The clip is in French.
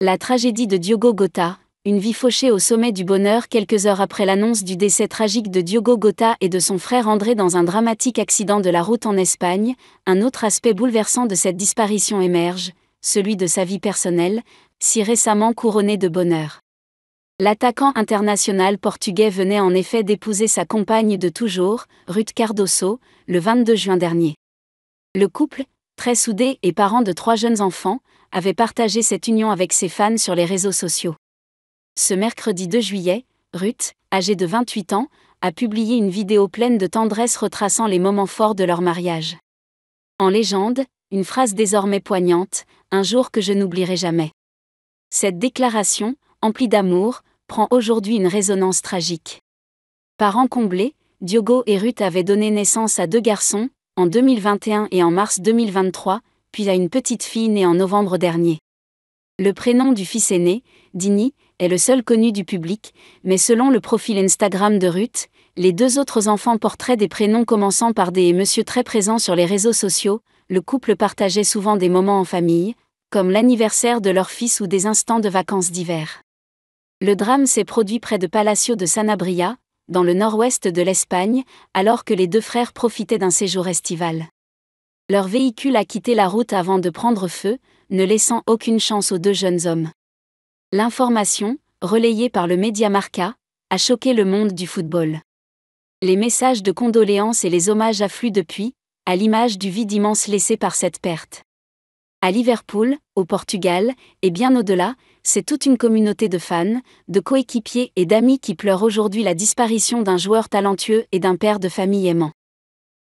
La tragédie de Diogo Jota, une vie fauchée au sommet du bonheur quelques heures après l'annonce du décès tragique de Diogo Jota et de son frère André dans un dramatique accident de la route en Espagne. Un autre aspect bouleversant de cette disparition émerge, celui de sa vie personnelle, si récemment couronnée de bonheur. L'attaquant international portugais venait en effet d'épouser sa compagne de toujours, Ruth Cardoso, le 22 juin dernier. Le couple, très soudé et parent de 3 jeunes enfants, avait partagé cette union avec ses fans sur les réseaux sociaux. Ce mercredi 2 juillet, Ruth, âgée de 28 ans, a publié une vidéo pleine de tendresse retraçant les moments forts de leur mariage. En légende, une phrase désormais poignante, « Un jour que je n'oublierai jamais ». Cette déclaration, emplie d'amour, prend aujourd'hui une résonance tragique. Parents comblés, Diogo et Ruth avaient donné naissance à 2 garçons, en 2021 et en mars 2023, puis à une petite fille née en novembre dernier. Le prénom du fils aîné, Dini, est le seul connu du public, mais selon le profil Instagram de Ruth, les 2 autres enfants porteraient des prénoms commençant par des monsieur très présents sur les réseaux sociaux. Le couple partageait souvent des moments en famille, comme l'anniversaire de leur fils ou des instants de vacances d'hiver. Le drame s'est produit près de Palacio de Sanabria, dans le nord-ouest de l'Espagne, alors que les 2 frères profitaient d'un séjour estival. Leur véhicule a quitté la route avant de prendre feu, ne laissant aucune chance aux 2 jeunes hommes. L'information, relayée par le média Marca, a choqué le monde du football. Les messages de condoléances et les hommages affluent depuis, à l'image du vide immense laissé par cette perte. À Liverpool, au Portugal, et bien au-delà, c'est toute une communauté de fans, de coéquipiers et d'amis qui pleurent aujourd'hui la disparition d'un joueur talentueux et d'un père de famille aimant.